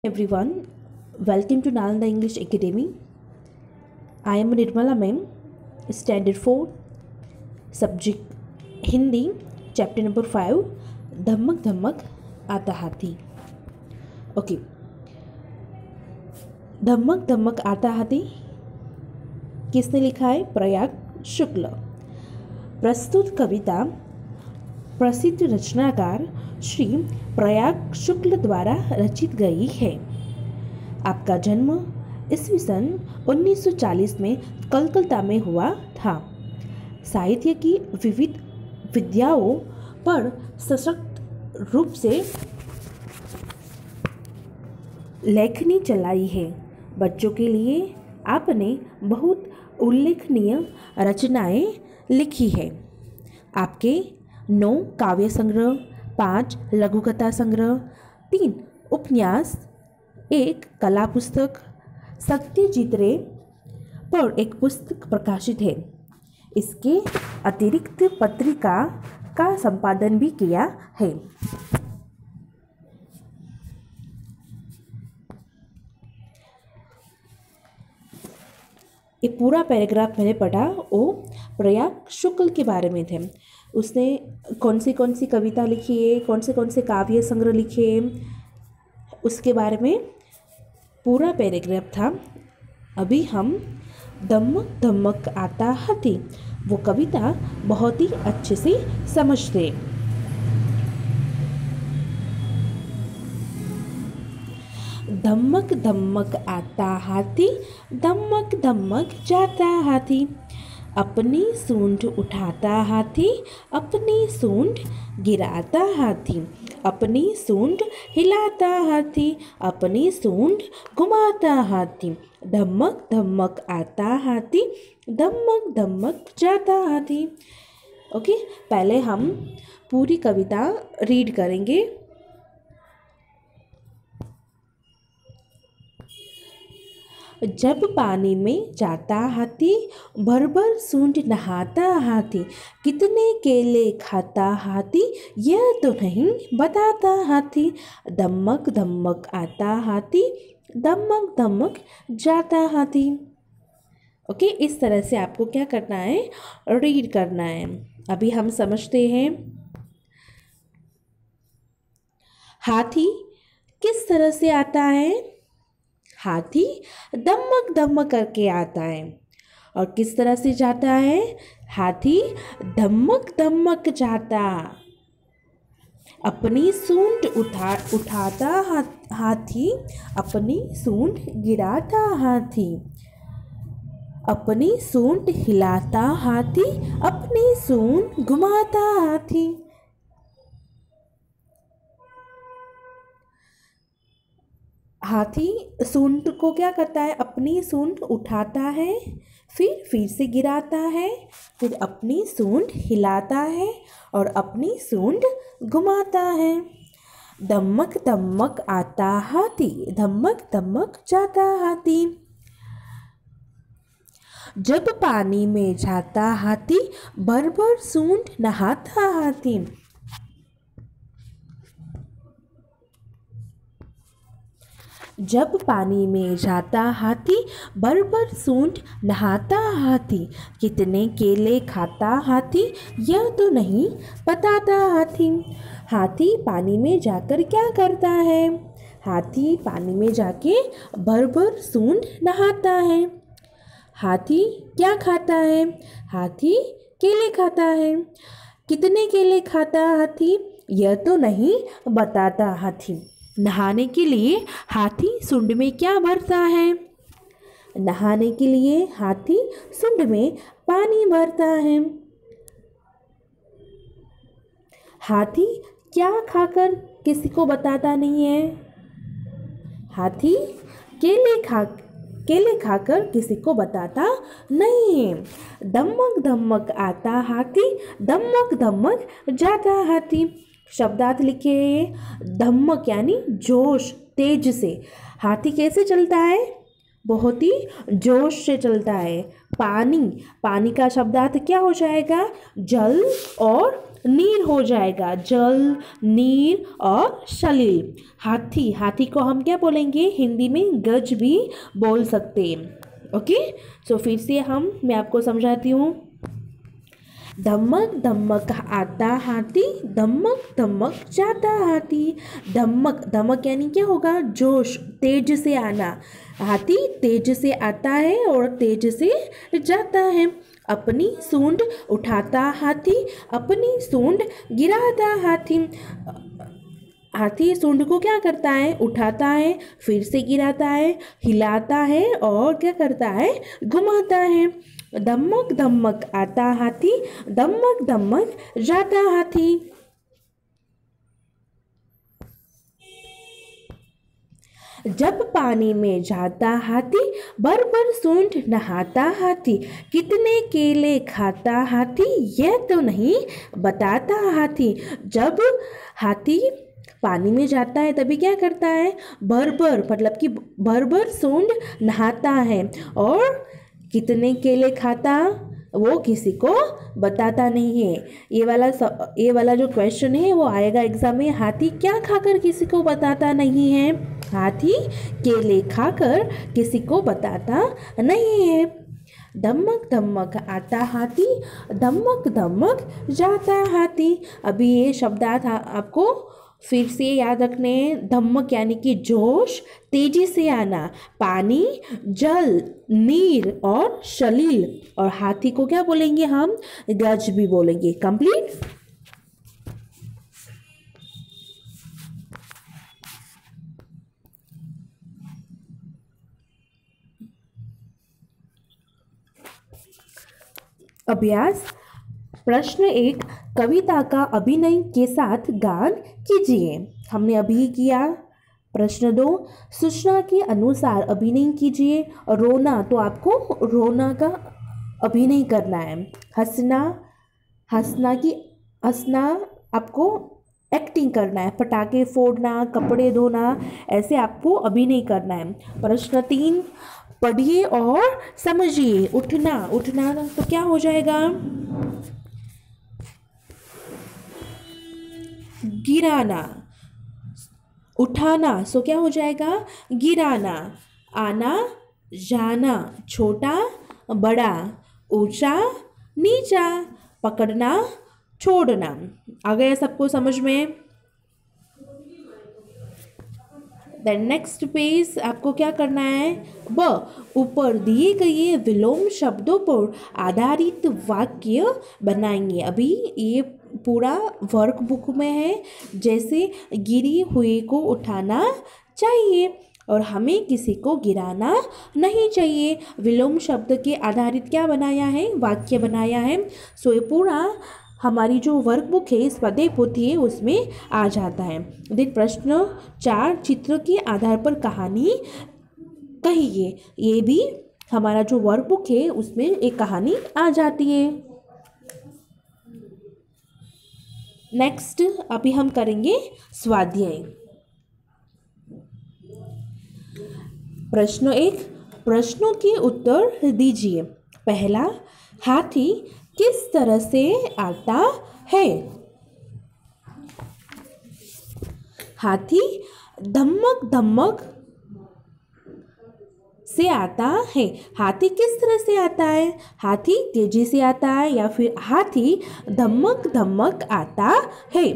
Everyone, welcome to Nalanda English Academy. I am Nirmala ma'am, Standard 4, Subject Hindi, Chapter number 5, धमक धमक आता हाथी. Okay, धमक धमक आता हाथी किसने लिखा है? प्रयाग शुक्ल. प्रस्तुत कविता प्रसिद्ध रचनाकार श्री प्रयाग शुक्ल द्वारा रचित गई है. आपका जन्म ईस्वी सन 1940 में कलकत्ता में हुआ था. साहित्य की विविध विधाओं पर सशक्त रूप से लेखनी चलाई है. बच्चों के लिए आपने बहुत उल्लेखनीय रचनाएं लिखी है. आपके 9 काव्य संग्रह, 5 लघुकथा संग्रह, 3 उपन्यास, 1 कला पुस्तक, सत्यजीत रे पर एक पुस्तक प्रकाशित है. इसके अतिरिक्त पत्रिका का संपादन भी किया है. ये पूरा पैराग्राफ मैंने पढ़ा वो प्रयाग शुक्ल के बारे में थे. उसने कौन सी कविता लिखी है, कौन से काव्य संग्रह लिखे हैं, उसके बारे में पूरा पैराग्राफ था. अभी हम धमक धमक आता हाथी वो कविता बहुत ही अच्छे से समझते. धमक धमक आता हाथी, धमक धमक जाता हाथी, अपनी सूंड उठाता हाथी, अपनी सूंड गिराता हाथी, अपनी सूंड हिलाता हाथी, अपनी सूंड घुमाता हाथी, धमक धमक आता हाथी, धमक धमक जाता हाथी. ओके, पहले हम पूरी कविता रीड करेंगे. जब पानी में जाता हाथी, भर भर सूंड नहाता हाथी, कितने केले खाता हाथी, यह तो नहीं बताता हाथी, धमक धमक आता हाथी, धमक धमक जाता हाथी. ओके, इस तरह से आपको क्या करना है? रीड करना है. अभी हम समझते हैं. हाथी किस तरह से आता है? हाथी धमक धमक करके आता है. और किस तरह से जाता है? हाथी धमक धमक जाता. अपनी सूंड उठाता हाथी, अपनी सूंड गिराता हाथी, अपनी सूंड हिलाता हाथी, अपनी सूंड घुमाता हाथी. हाथी सूंड को क्या करता है? अपनी सूंड उठाता है, फिर से गिराता है, फिर अपनी सूंड हिलाता है और अपनी सूंड घुमाता है. धमक धमक आता हाथी, धमक धमक जाता हाथी. जब पानी में जाता हाथी, भर भर सूंड नहाता हाथी. जब पानी में जाता हाथी, भर भर सूंड नहाता हाथी, कितने केले खाता हाथी, यह तो नहीं बताता हाथी. हाथी पानी में जाकर क्या करता है? हाथी पानी में जाके भर भर सूंड नहाता है. हाथी क्या खाता है? हाथी केले खाता है. कितने केले खाता हाथी, यह तो नहीं बताता हाथी. नहाने के लिए हाथी सूंड में क्या भरता है? नहाने के लिए हाथी सूंड में पानी भरता है. हाथी क्या खाकर किसी को बताता नहीं है? हाथी केले खाकर किसी को बताता नहीं है. धमक धमक आता हाथी, धमक धमक जाता हाथी. शब्दार्थ लिखे हैं. धमक यानी जोश, तेज से. हाथी कैसे चलता है? बहुत ही जोश से चलता है. पानी का शब्दार्थ क्या हो जाएगा? जल और नीर हो जाएगा, जल, नीर और सलील। हाथी, हाथी को हम क्या बोलेंगे हिंदी में? गज भी बोल सकते हैं। ओके, सो फिर से मैं आपको समझाती हूँ। धमक धमक आता हाथी, धमक धमक जाता हाथी। धमक, धमक यानी क्या होगा? जोश, तेज से आना। हाथी तेज से आता है और तेज से जाता है। अपनी सूंड उठाता हाथी, अपनी सूंड गिराता हाथी। हाथी सूंड को क्या करता है? उठाता है, फिर से गिराता है, हिलाता है और क्या करता है? घुमाता है। धमक धमक आता हाथी, धमक धमक जाता हाथी। जब पानी में जाता हाथी, भर भर सूंड नहाता हाथी। कितने केले खाता हाथी, यह तो नहीं बताता हाथी। जब हाथी पानी में जाता है तभी क्या करता है? भर भर, मतलब कि भर भर सूंड नहाता है और कितने केले खाता वो किसी को बताता नहीं है। ये वाला जो क्वेश्चन है वो आएगा एग्जाम में। हाथी क्या खाकर किसी को बताता नहीं है? हाथी केले खाकर किसी को बताता नहीं है। धमक धमक आता हाथी, धमक धमक जाता हाथी। अभी ये शब्दार्थ आपको फिर से याद रखने हैं। धमक यानी कि जोश, तेजी से आना। पानी, जल, नीर और सलील। और हाथी को क्या बोलेंगे हम? गज भी बोलेंगे। कंप्लीट। अभ्यास प्रश्न 1, कविता का अभिनय के साथ गान कीजिए। हमने अभी किया। प्रश्न 2, सूचना के अनुसार अभिनय कीजिए। रोना, तो आपको रोना का अभिनय करना है। हंसना, हंसना आपको एक्टिंग करना है। पटाखे फोड़ना, कपड़े धोना, ऐसे आपको अभिनय करना है। प्रश्न 3, पढ़िए और समझिए। उठना, उठना तो क्या हो जाएगा? गिराना। उठाना सो क्या हो जाएगा? गिराना। आना जाना, छोटा बड़ा, ऊंचा नीचा, पकड़ना छोड़ना। आ गया सबको समझ में? देन नेक्स्ट पेज आपको क्या करना है? ब, ऊपर दिए गए विलोम शब्दों पर आधारित वाक्य बनाएंगे। अभी ये पूरा वर्कबुक में है। जैसे गिरी हुई को उठाना चाहिए और हमें किसी को गिराना नहीं चाहिए। विलोम शब्द के आधारित क्या बनाया है? वाक्य बनाया है। सो ये पूरा हमारी जो वर्कबुक है, स्वाध्याय पोथी है, उसमें आ जाता है। देख प्रश्न 4, चित्र के आधार पर कहानी कहिए। ये भी हमारा जो वर्कबुक है उसमें एक कहानी आ जाती है। नेक्स्ट अभी हम करेंगे स्वाध्याय। प्रश्न 1, प्रश्नों के उत्तर दीजिए। पहला, हाथी किस तरह से आता है? हाथी धमक धमक से आता है। हाथी किस तरह से आता है? हाथी तेजी से आता है या फिर हाथी धमक धमक आता है।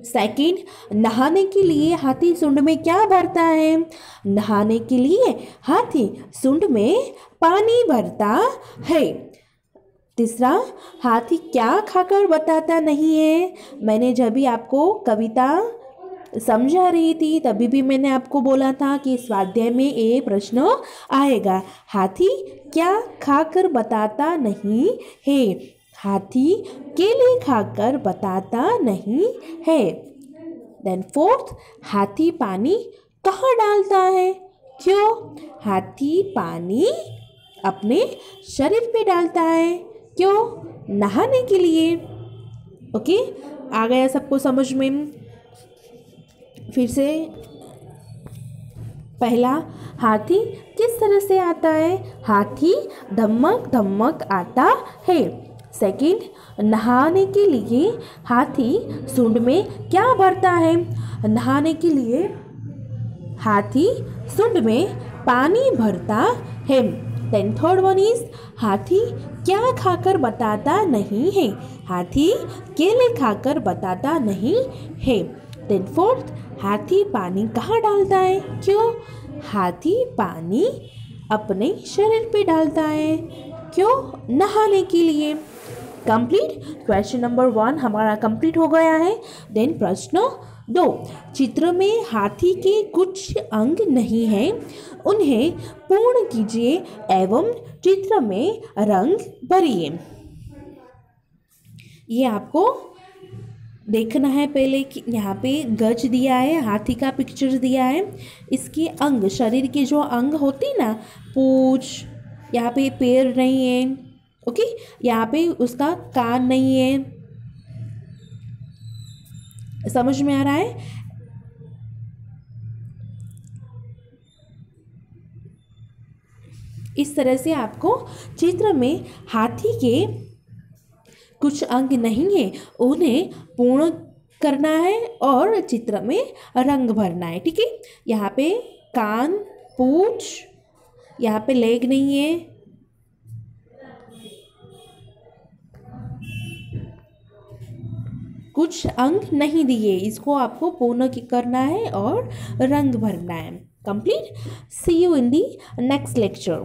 सेकंड, नहाने के लिए हाथी सूंड में क्या भरता है? नहाने के लिए हाथी सूंड में पानी भरता है। तीसरा, हाथी क्या खाकर बताता नहीं है? मैंने जब भी आपको कविता समझा रही थी तभी भी मैंने आपको बोला था कि स्वाध्याय में ये प्रश्न आएगा। हाथी क्या खाकर बताता नहीं है? हाथी केले खाकर बताता नहीं है। देन फोर्थ, हाथी पानी कहाँ डालता है? क्यों? हाथी पानी अपने शरीर पे डालता है। क्यों? नहाने के लिए। ओके, आ गया सबको समझ में? फिर से, पहला, हाथी किस तरह से आता है? हाथी धमक धमक आता है। सेकंड, नहाने के लिए हाथी सूंड में क्या भरता है? नहाने के लिए हाथी सूंड में पानी भरता है। देन थर्ड वन इज, हाथी क्या खाकर बताता नहीं है? हाथी केले खाकर बताता नहीं है। देन फोर्थ, हाथी पानी कहाँ डालता है? क्यों? हाथी पानी अपने शरीर पे डालता है। क्यों? नहाने के लिए। कंप्लीट। क्वेश्चन नंबर 1 हमारा कंप्लीट हो गया है। देन प्रश्न 2, चित्र में हाथी के कुछ अंग नहीं हैं, उन्हें पूर्ण कीजिए एवं चित्र में रंग भरिए। ये आपको देखना है पहले कि यहाँ पे गज दिया है, हाथी का पिक्चर दिया है, इसके अंग, शरीर के जो अंग होती ना, पूंछ, यहाँ पे पैर नहीं है, ओके, यहाँ पे उसका कान नहीं है। समझ में आ रहा है? इस तरह से आपको चित्र में हाथी के कुछ अंग नहीं है, उन्हें पूर्ण करना है और चित्र में रंग भरना है। ठीक है, यहाँ पे कान, पूंछ, यहाँ पे लेग नहीं है, कुछ अंग नहीं दिए, इसको आपको पूर्ण करना है और रंग भरना है। Complete. See you in the next lecture.